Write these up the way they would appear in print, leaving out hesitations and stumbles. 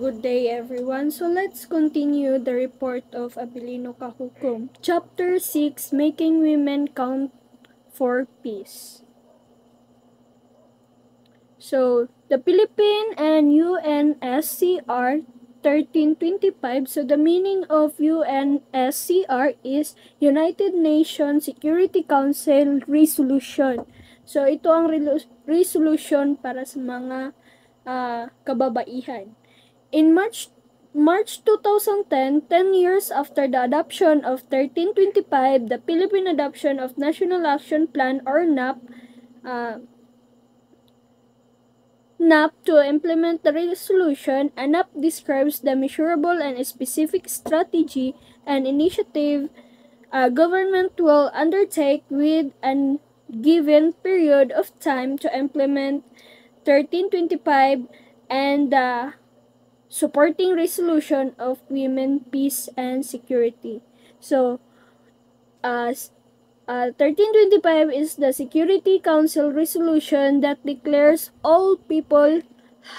good day everyone. So let's continue the report of Abilino Kahukom. Chapter 6, Making Women Count for Peace. So, the Philippine and UNSCR 1325. So, the meaning of UNSCR is United Nations Security Council Resolution. So, ito ang resolution para sa mga kababaihan. In March 2010, 10 years after the adoption of 1325, the Philippine Adoption of National Action Plan or NAP to implement the resolution, a NAP describes the measurable and specific strategy and initiative a government will undertake with a given period of time to implement 1325 and the supporting resolution of women, peace, and security. So, 1325 is the Security Council resolution that declares all people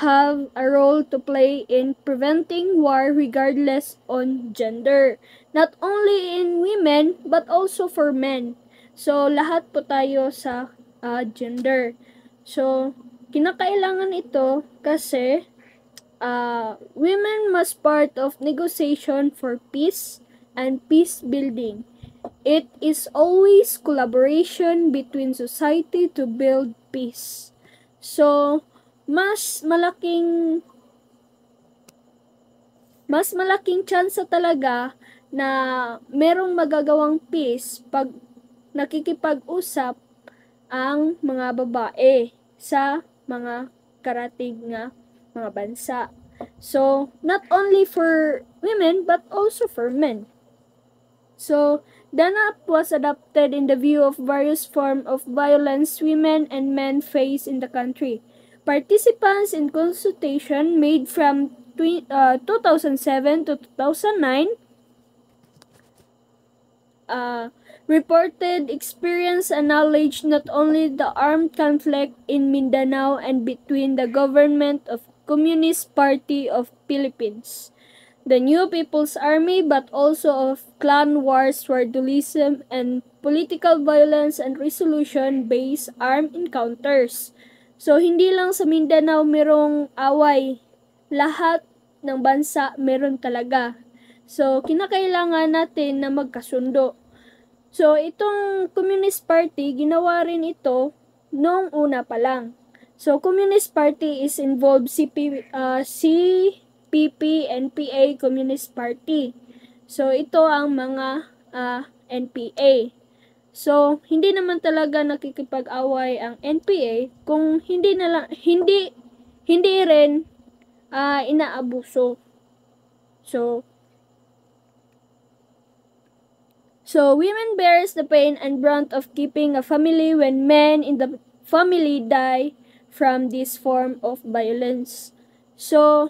have a role to play in preventing war regardless on gender. Not only in women, but also for men. So, lahat po tayo sa gender. So, kinakailangan ito kasi women must part of negotiation for peace and peace building. It is always collaboration between society to build peace. So, mas malaking tsansa talaga na merong magagawang peace pag nakikipag-usap ang mga babae sa mga karatig nga mga bansa. So, not only for women but also for men. So, the NAP was adopted in the view of various forms of violence women and men face in the country. Participants in consultation made from 2007 to 2009 reported experience and knowledge not only the armed conflict in Mindanao and between the government of Communist Party of Philippines, the New People's Army, but also of clan wars, dualism, and political violence and resolution-based armed encounters. So, hindi lang sa Mindanao merong away. Lahat ng bansa meron talaga. So, kinakailangan natin na magkasundo. So, itong Communist Party, ginawa rin ito noong una pa lang. So, Communist Party is involved CPP, NPA, Communist Party. So, ito ang mga NPA. So, hindi naman talaga nakikipag-away ang NPA kung hindi rin inaabuso. So, women bears the pain and brunt of keeping a family when men in the family die from this form of violence. So,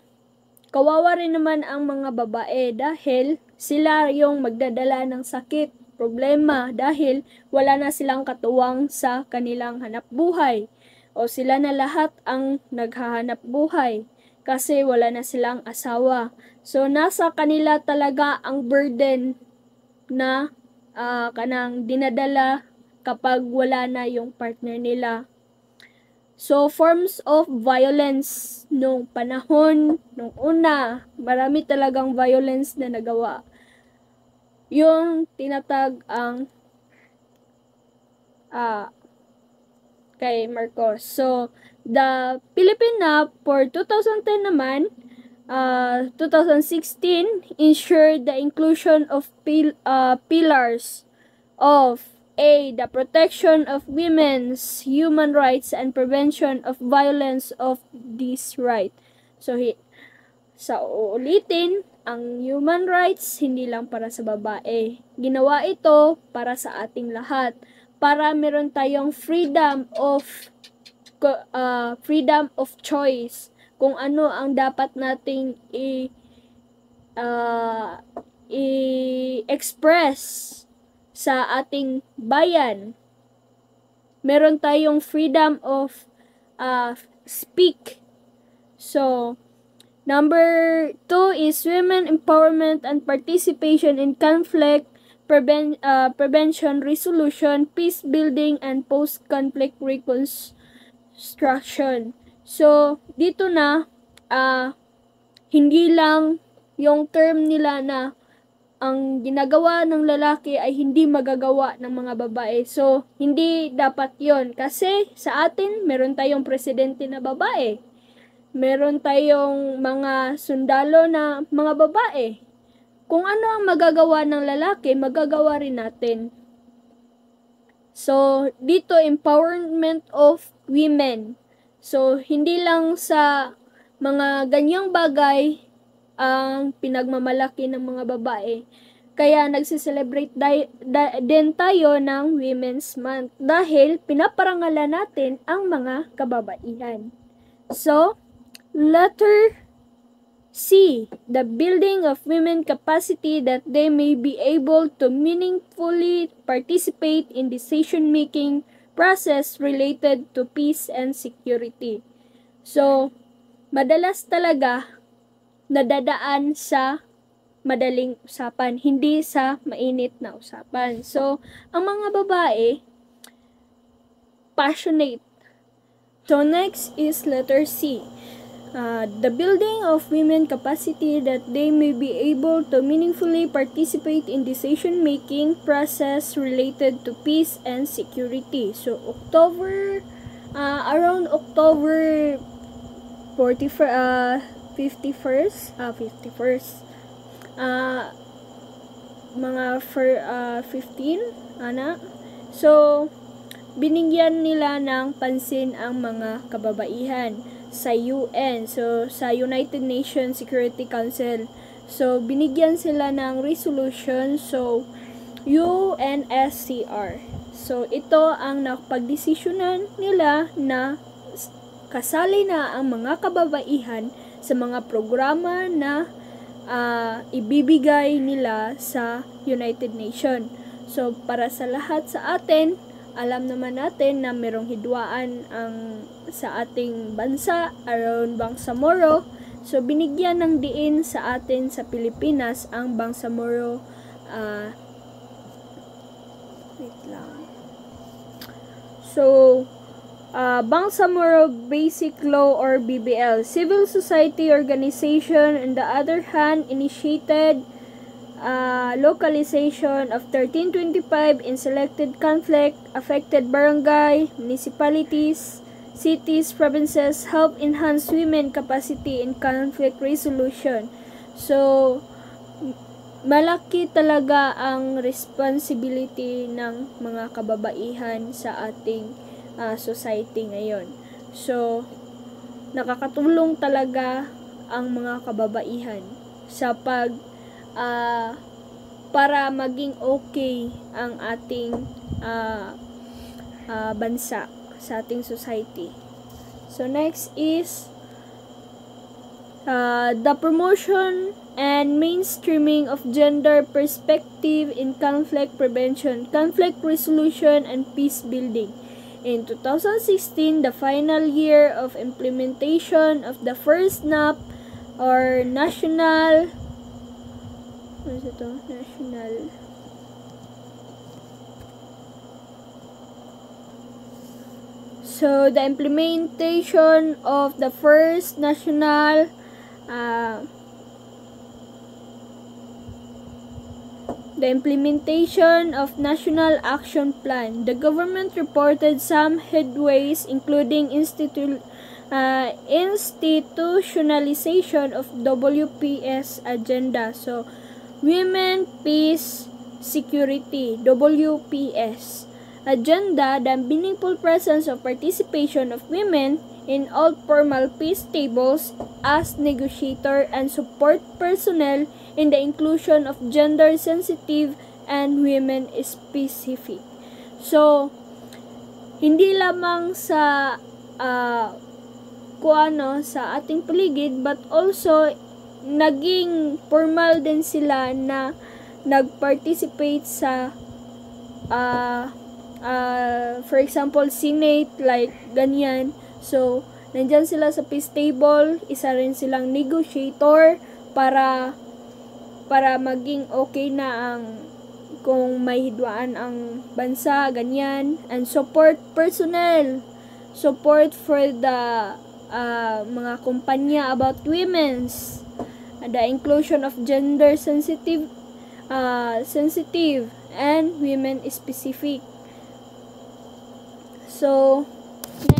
kawawa rin naman ang mga babae dahil sila yung magdadala ng sakit, problema dahil wala na silang katuwang sa kanilang hanap buhay. O sila na lahat ang naghahanap buhay kasi wala na silang asawa. So, nasa kanila talaga ang burden na kanang dinadala kapag wala na yung partner nila. So, forms of violence nung panahon, nung una, marami talagang violence na nagawa. Yung tinatag ang kay Marcos. So, the Philippine NAP for 2010 naman, 2016 ensured the inclusion of pillars of the protection of women's human rights and prevention of violence of this right. So, sa uulitin, ang human rights hindi lang para sa babae. Ginawa ito para sa ating lahat. Para meron tayong freedom of choice kung ano ang dapat nating i-express sa ating bayan. Meron tayong freedom of speak. So, Number 2 is women empowerment and participation in conflict prevention, resolution, peace building, and post-conflict reconstruction. So, dito na, hindi lang yung term nila na ang ginagawa ng lalaki ay hindi magagawa ng mga babae. So, hindi dapat yon kasi sa atin, meron tayong presidente na babae. Meron tayong mga sundalo na mga babae. Kung ano ang magagawa ng lalaki, magagawa rin natin. So, dito, empowerment of women. So, hindi lang sa mga ganyang bagay ang pinagmamalaki ng mga babae. Kaya nagsiselebrate din tayo ng Women's Month dahil pinaparangalan natin ang mga kababaihan. So, letter C. The building of women capacity that they may be able to meaningfully participate in decision-making process related to peace and security. So, madalas talaga nadadaan sa madaling usapan, hindi sa mainit na usapan. So, ang mga babae, passionate. So, next is letter C. The building of women capacity that they may be able to meaningfully participate in decision-making process related to peace and security. So, around October 51st, mga 15, So, binigyan nila ng pansin ang mga kababaihan sa UN, so sa United Nations Security Council. So, binigyan sila ng resolution, so UNSCR. So, ito ang napagdesisyonan nila na kasali na ang mga kababaihan sa mga programa na ibibigay nila sa United Nations. So, para sa lahat sa atin, alam naman natin na merong hidwaan ang sa ating bansa around Bangsamoro. So, binigyan ng diin sa atin sa Pilipinas ang Bangsamoro Bangsamoro Basic Law or BBL. Civil society organization, on the other hand, initiated localization of 1325 in selected conflict-affected barangay, municipalities, cities, provinces, help enhance women capacity in conflict resolution. So, malaki talaga ang responsibility ng mga kababaihan sa ating society ngayon. So, nakakatulong talaga ang mga kababaihan sa para maging okay ang ating bansa, sa ating society. So, next is the promotion and mainstreaming of gender perspective in conflict prevention, conflict resolution, and peace building. In 2016, the final year of implementation of the first NAP or National So, the implementation of the first national National Action Plan. The government reported some headways, including institutionalization of WPS agenda. So, Women, Peace, Security, WPS agenda, the meaningful presence of participation of women in all formal peace tables as negotiator and support personnel in the inclusion of gender sensitive and women specific. So, hindi lamang sa sa ating paligid, but also naging formal din sila na nag-participate sa for example, Senate, like ganyan. So, nandyan sila sa peace table, isa rin silang negotiator para maging okay na ang kung may hidwaan ang bansa, ganyan. And support personnel, support for the mga kumpanya about women's, the inclusion of gender sensitive and women specific. So,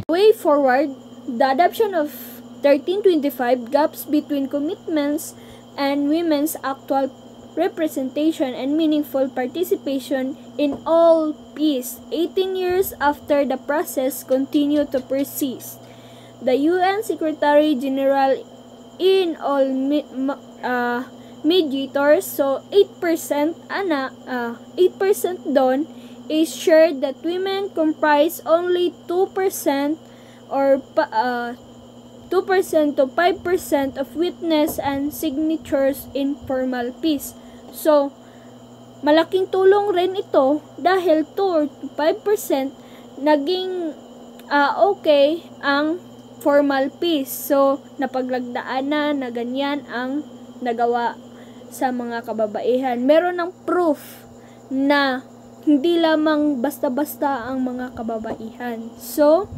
way forward, the adoption of 1325 gaps between commitments and women's actual representation and meaningful participation in all peace. 18 years after the process continue to persist. The UN Secretary General in all mediators, so 8% 8% doon is shared that women comprise only 2% or 2% to 5% of witness and signatures in formal peace. So, malaking tulong rin ito dahil 2 or 5% naging okay ang formal peace. So, napaglagdaan na ganyan ang nagawa sa mga kababaihan. Meron ng proof na hindi lamang basta-basta ang mga kababaihan. So,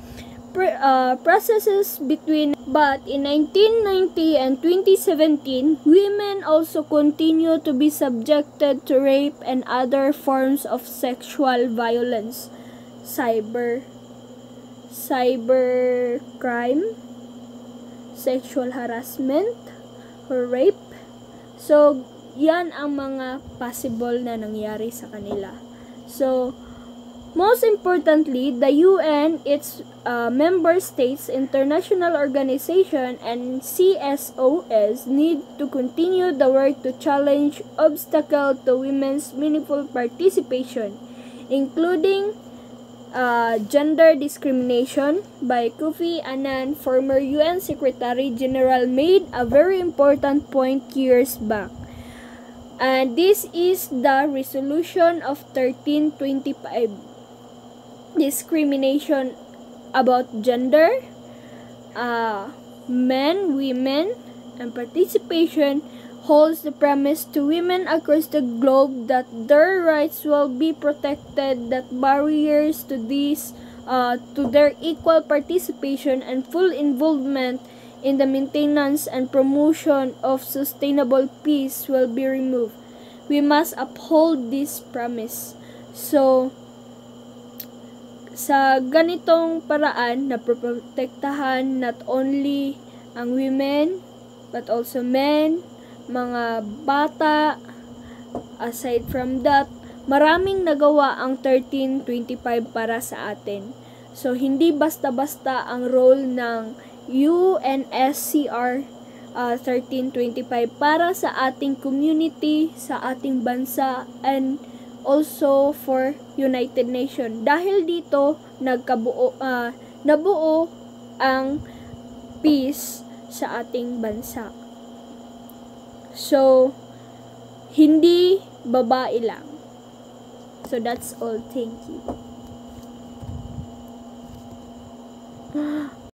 processes between, but in 1990 and 2017, women also continue to be subjected to rape and other forms of sexual violence, cyber crime, sexual harassment, or rape. So, yan ang mga possible na nangyari sa kanila. So, most importantly, the UN, its member states, international organization, and CSOs need to continue the work to challenge obstacles to women's meaningful participation, including gender discrimination. By Kofi Annan, former UN Secretary General, made a very important point years back. And this is the resolution of 1325. Discrimination about gender, men, women, and participation holds the promise to women across the globe that their rights will be protected, that barriers to this, to their equal participation and full involvement in the maintenance and promotion of sustainable peace will be removed. We must uphold this promise. So, sa ganitong paraan na protektahan not only ang women but also men, mga bata. Aside from that, maraming nagawa ang 1325 para sa atin. So, hindi basta-basta ang role ng UNSCR 1325 para sa ating community, sa ating bansa, and also for United Nations. Dahil dito nabuo ang peace sa ating bansa. So, hindi babae lang. So that's all. Thank you.